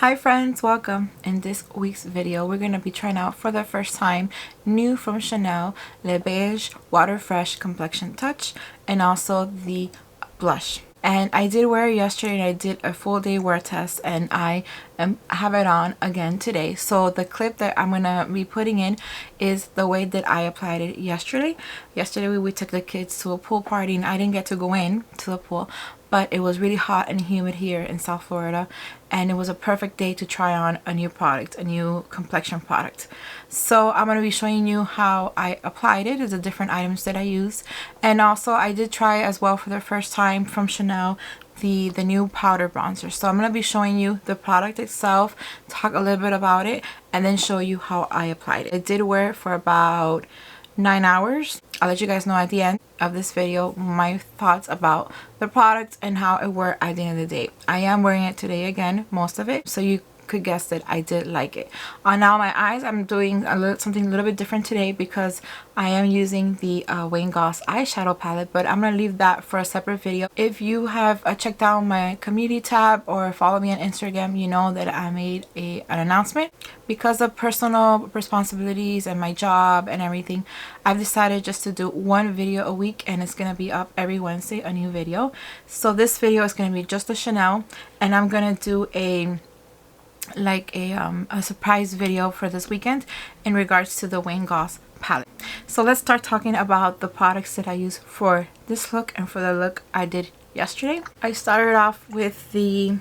Hi friends, welcome. In this week's video we're going to be trying out for the first time new from Chanel Le Beige WaterFresh Complexion Touch and also the blush. And I did wear it yesterday and I did a full day wear test and I have it on again today. So the clip that I'm going to be putting in is the way that I applied it yesterday. Yesterday we took the kids to a pool party and I didn't get to go in to the pool, but it was really hot and humid here in South Florida and it was a perfect day to try on a new product, a new complexion product. So I'm going to be showing you how I applied it, the different items that I used, and also I did try as well for the first time from Chanel the new powder bronzer. So I'm going to be showing you the product itself, talk a little bit about it, and then show you how I applied it. I did wear it for about 9 hours. I'll let you guys know at the end of this video my thoughts about the product and how it worked at the end of the day. I am wearing it today again, most of it, so you could guess that I did like it. Now my eyes, I'm doing something a little bit different today because I am using the Wayne Goss eyeshadow palette, but I'm gonna leave that for a separate video. If you have checked out my community tab or follow me on Instagram, you know that I made an announcement. Because of personal responsibilities and my job and everything, I've decided just to do one video a week and it's gonna be up every Wednesday, a new video. So this video is gonna be just a Chanel, and I'm gonna do a surprise video for this weekend in regards to the Wayne Goss palette. So let's start talking about the products that I use for this look and for the look I did yesterday. I started off with the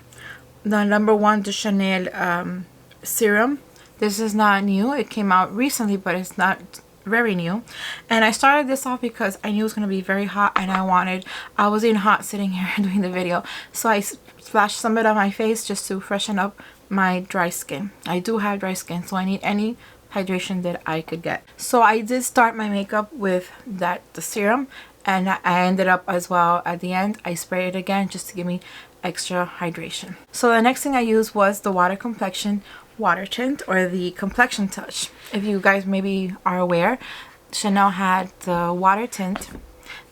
number one de Chanel serum. This is not new, it came out recently, but it's not very new. And I started this off because I knew it was going to be very hot and I was in hot sitting here doing the video, so I splashed some of it on my face just to freshen up my dry skin. I do have dry skin, so I need any hydration that I could get. So I did start my makeup with the serum, and I ended up as well at the end I sprayed it again just to give me extra hydration. So the next thing I used was the Complexion water tint, or the Complexion touch. If you guys maybe are aware, Chanel had the water tint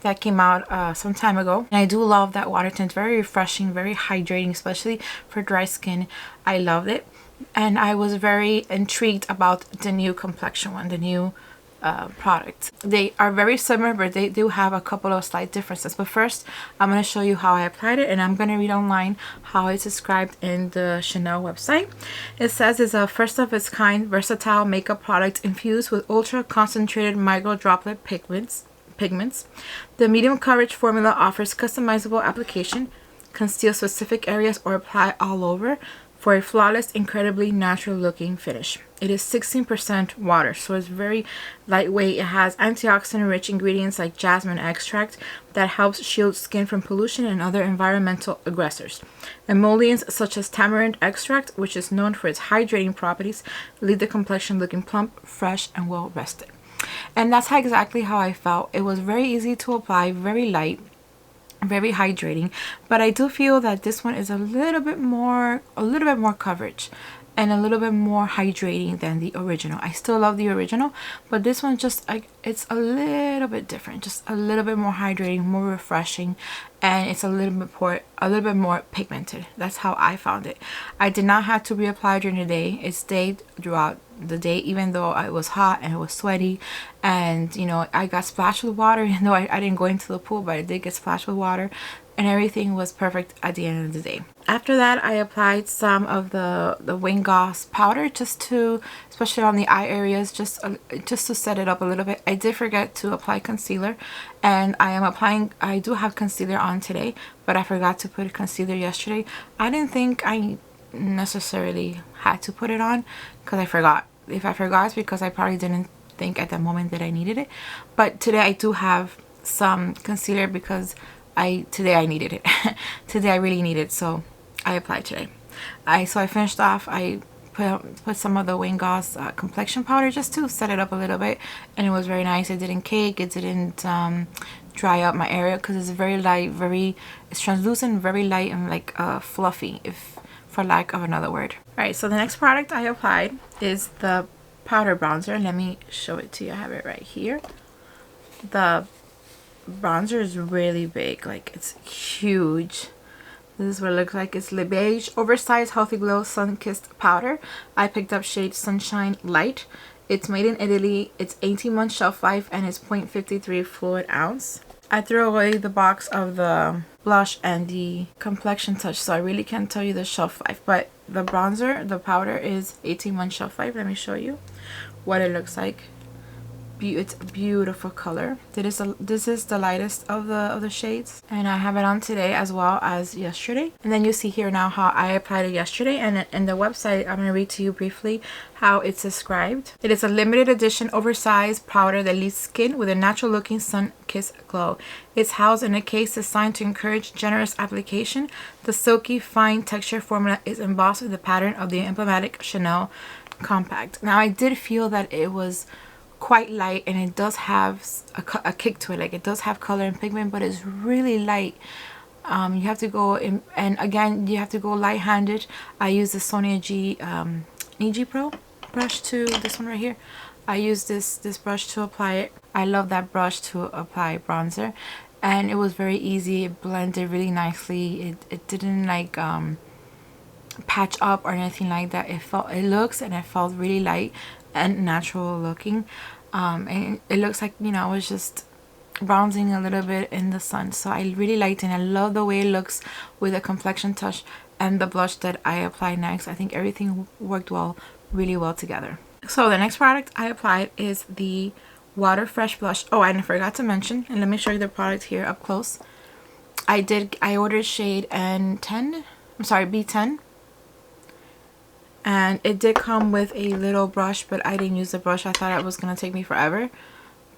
that came out some time ago, and I do love that water tint. Very refreshing, very hydrating, especially for dry skin. I loved it, and I was very intrigued about the new Complexion one, the new product. They are very similar, but they do have a couple of slight differences. But first I'm going to show you how I applied it, and I'm going to read online how it's described in the Chanel website. It says it's a first of its kind versatile makeup product infused with ultra concentrated micro droplet pigments. The medium coverage formula offers customizable application, conceal specific areas or apply all over for a flawless, incredibly natural looking finish. It is 16% water, so it's very lightweight. It has antioxidant rich ingredients like jasmine extract that helps shield skin from pollution and other environmental aggressors. Emollients such as tamarind extract, which is known for its hydrating properties, leave the complexion looking plump, fresh, and well rested. And that's exactly how I felt. It was very easy to apply, very light, very hydrating, but I do feel that this one is a little bit more coverage and a little bit more hydrating than the original. I still love the original, but this one just it's a little bit different, just a little bit more hydrating, more refreshing, and it's a little bit more pigmented. That's how I found it. I did not have to reapply during the day. It stayed throughout the day, even though it was hot and it was sweaty, and you know, I got splashed with water. Even though I didn't go into the pool, but I did get splashed with water, and everything was perfect at the end of the day. After that, I applied some of the Wayne Goss powder, just to, especially on the eye areas, just to set it up a little bit. I did forget to apply concealer, and I do have concealer on today, but I forgot to put concealer yesterday. I didn't think I necessarily had to put it on because I forgot. If I forgot, it's because I probably didn't think at that moment that I needed it. But today I do have some concealer because today I needed it. Today I really need it, so I applied today. So I finished off. I put some of the Wayne Goss complexion powder just to set it up a little bit, and it was very nice. It didn't cake, it didn't dry up my area because it's very light, it's translucent, very light, and like fluffy, if for lack of another word. Alright, so the next product I applied is the powder bronzer. Let me show it to you. I have it right here. The bronzer is really big, like it's huge. This is what it looks like. It's Beiges Oversize Healthy Glow SunKissed Powder. I picked up shade Sunshine Light. It's made in Italy. It's 18 months shelf life and it's 0.53 fluid ounce. I threw away the box of the blush and the Complexion Touch, so I really can't tell you the shelf life. But the bronzer, the powder, is 18 months shelf life. Let me show you what it looks like. It's a beautiful color. This is the lightest of the shades, and I have it on today as well as yesterday. And then you see here now how I applied it yesterday, and in the website I'm going to read to you briefly how it's described. It is a limited edition oversized powder that leaves skin with a natural looking sun-kissed glow. It's housed in a case designed to encourage generous application. The silky fine texture formula is embossed with the pattern of the emblematic Chanel compact. Now I did feel that it was quite light, and it does have a kick to it. Like, it does have color and pigment, but it's really light. You have to go in, and again you have to go light-handed. I use the Sonia G EG Pro brush, to this one right here. I use this brush to apply it. I love that brush to apply bronzer, and it was very easy. It blended really nicely. It didn't like patch up or anything like that. It felt really light and natural looking, and it looks like, you know, I was just bronzing a little bit in the sun. So I really liked it, and I love the way it looks with the Complexion Touch and the blush that I applied next. I think everything worked really well together. So the next product I applied is the WaterFresh Blush. Oh, and I forgot to mention, and let me show you the product here up close. I ordered shade B10, and it did come with a little brush, but I didn't use the brush. I thought it was gonna take me forever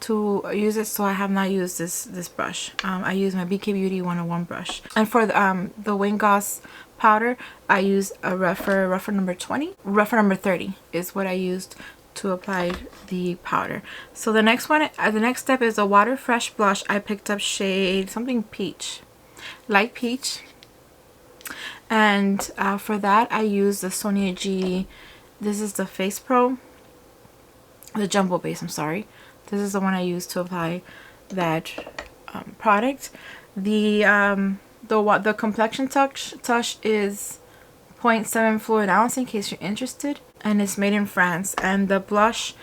to use it, so I have not used this brush. I use my Beekeeper 101 brush. And for the Wing Gloss powder, I use a rougher number 20. Rougher number 30 is what I used to apply the powder. So the next step is a WaterFresh Blush. I picked up shade something peach, light peach. And for that I use the Sonia G, this is the Face Pro, the Jumbo Base, I'm sorry. This is the one I use to apply that product. The Complexion Touch is 0.7 fluid ounce, in case you're interested, and it's made in France. And the blush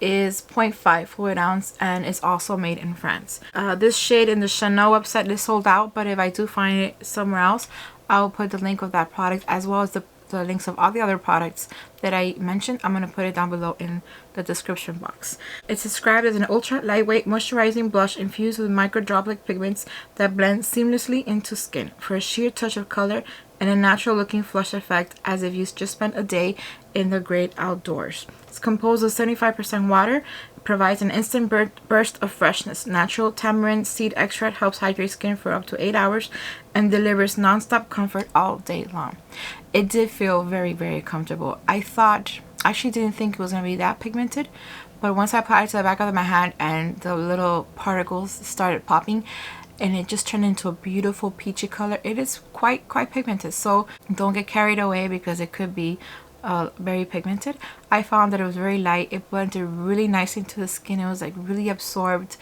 is 0.5 fluid ounce, and it's also made in France. This shade in the Chanel website is sold out, but if I do find it somewhere else, I'll put the link of that product, as well as the links of all the other products that I mentioned. I'm going to put it down below in the description box. It's described as an ultra lightweight moisturizing blush infused with micro droplet pigments that blend seamlessly into skin for a sheer touch of color and a natural looking flush effect, as if you just spent a day in the great outdoors. It's composed of 75% water. Provides an instant burst of freshness. Natural tamarind seed extract helps hydrate skin for up to 8 hours and delivers non-stop comfort all day long. It did feel very comfortable. I actually didn't think it was going to be that pigmented, but once I applied it to the back of my hand and the little particles started popping, and it just turned into a beautiful peachy color. It is quite pigmented, so don't get carried away because it could be very pigmented. I found that it was very light. It blended really nicely into the skin. It was like really absorbed,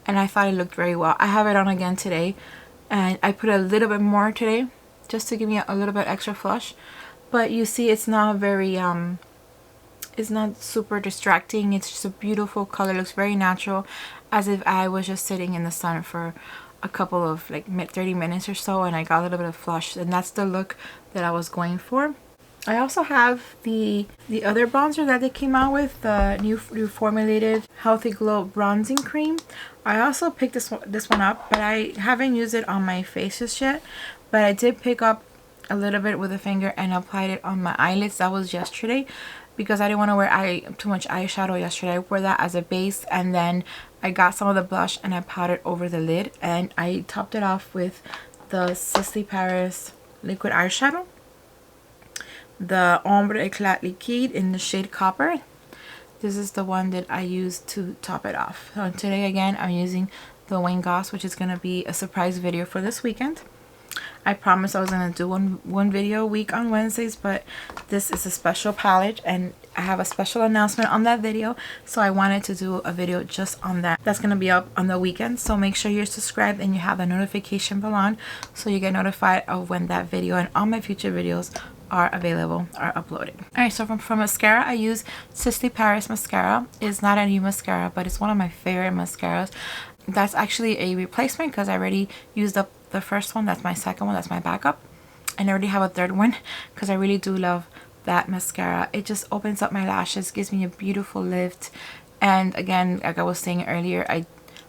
and I thought it looked very well. I have it on again today, and I put a little bit more today just to give me a little bit extra flush. But you see, it's not very it's not super distracting. It's just a beautiful color. It looks very natural, as if I was just sitting in the sun for a couple of like 30 minutes or so, and I got a little bit of flush, and that's the look that I was going for. I also have the other bronzer that they came out with, the new formulated Healthy Glow Bronzing Cream. I also picked this one up, but I haven't used it on my face just yet. But I did pick up a little bit with a finger and applied it on my eyelids. That was yesterday, because I didn't want to wear too much eyeshadow yesterday. I wore that as a base, and then I got some of the blush and I powdered over the lid, and I topped it off with the Sisley Paris liquid eyeshadow, the Ombre Eclat Liquide in the shade Copper. This is the one that I used to top it off. So today again I'm using the Wing Gloss, which is going to be a surprise video for this weekend. I promised I was going to do one video a week on Wednesdays, but this is a special palette and I have a special announcement on that video, so I wanted to do a video just on that. That's going to be up on the weekend, so make sure you're subscribed and you have the notification bell on so you get notified of when that video and all my future videos are available, are uploaded. Alright, so from mascara, I use Sisley Paris mascara. It's not a new mascara, but it's one of my favorite mascaras. That's actually a replacement because I already used up the first one. That's my second one. That's my backup. And I already have a third one because I really do love that mascara. It just opens up my lashes, gives me a beautiful lift. And again, like I was saying earlier,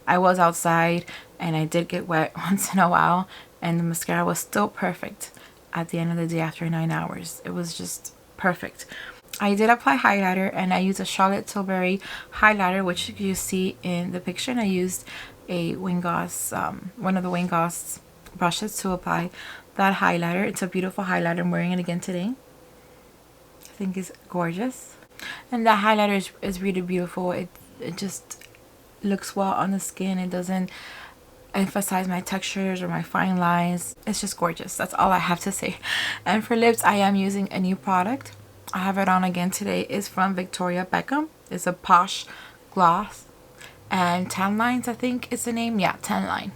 I was outside and I did get wet once in a while, and the mascara was still perfect at the end of the day after 9 hours. It was just perfect. I did apply highlighter and I used a Charlotte Tilbury highlighter, which you see in the picture, and I used a Wingoss, one of the Wingoss brushes to apply that highlighter. It's a beautiful highlighter. I'm wearing it again today. I think it's gorgeous. And that highlighter is really beautiful. It just looks well on the skin. It doesn't emphasize my textures or my fine lines. It's just gorgeous. That's all I have to say. And for lips, I am using a new product. I have it on again today. It's from Victoria Beckham. It's a Posh gloss and Tan Lines, I think is the name. Yeah, Tan Line.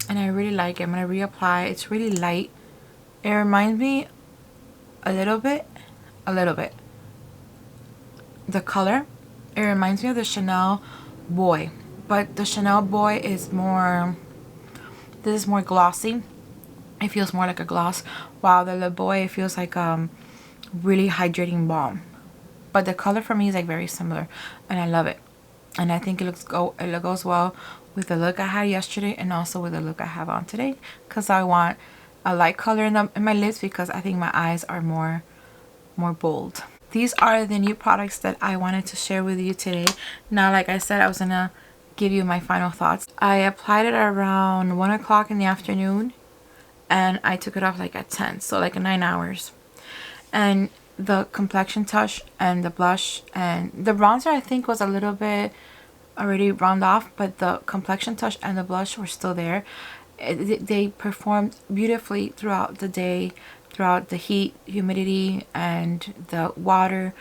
And I really like it. I'm going to reapply. It's really light. It reminds me a little bit. The color, it reminds me of the Chanel Boy. But the Chanel Boy is more, this is more glossy. It feels more like a gloss, while the Le Boy, it feels like really hydrating balm. But the color for me is like very similar, and I love it. And I think it goes well with the look I had yesterday and also with the look I have on today, because I want a light color in my lips because I think my eyes are more bold. These are the new products that I wanted to share with you today. Now, like I said, I was gonna give you my final thoughts. I applied it around 1 o'clock in the afternoon and I took it off like at 10, so like 9 hours. And the complexion touch and the blush and the bronzer, I think, was a little bit already round off, but the complexion touch and the blush were still there. They performed beautifully throughout the day, throughout the heat, humidity, and the water.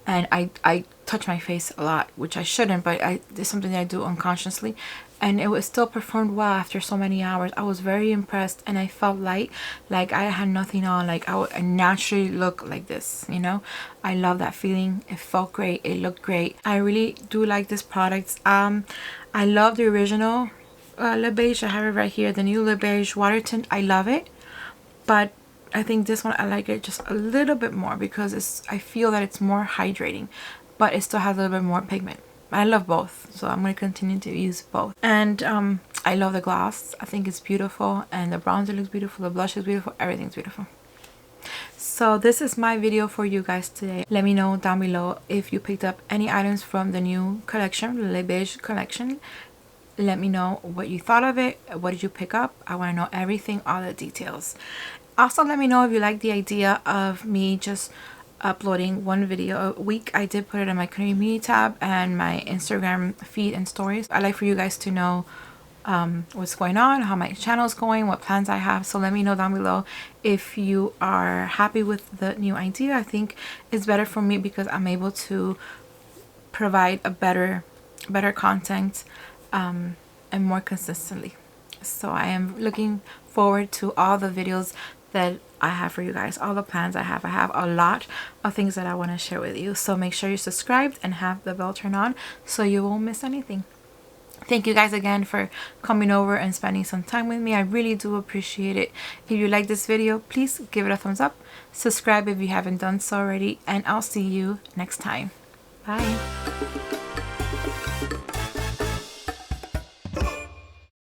And I touch my face a lot, which I shouldn't, but it's something that I do unconsciously. And it was still performed well after so many hours. I was very impressed, and I felt light, like I had nothing on, like I naturally look like this, you know. I love that feeling. It felt great. It looked great. I really do like this product. I love the original Le Beige. I have it right here. The new Le Beige water tint. I love it, but I think this one, I like it just a little bit more because I feel that it's more hydrating, but it still has a little bit more pigment. I love both, so I'm going to continue to use both. And I love the gloss. I think it's beautiful, and the bronzer looks beautiful, the blush is beautiful, everything's beautiful. So this is my video for you guys today. Let me know down below if you picked up any items from the new collection, the Le Beige collection. Let me know what you thought of it. What did you pick up? I want to know everything, all the details. Also, let me know if you like the idea of me just uploading one video a week. I did put it in my community tab and my Instagram feed and stories. I like for you guys to know what's going on, how my channel is going, what plans I have. So let me know down below if you are happy with the new idea. I think it's better for me because I'm able to provide a better content and more consistently. So I am looking forward to all the videos that I have for you guys, all the plans I have. I have a lot of things that I want to share with you. So make sure you're subscribed and have the bell turned on so you won't miss anything. Thank you guys again for coming over and spending some time with me. I really do appreciate it. If you like this video, please give it a thumbs up. Subscribe if you haven't done so already, and I'll see you next time. Bye.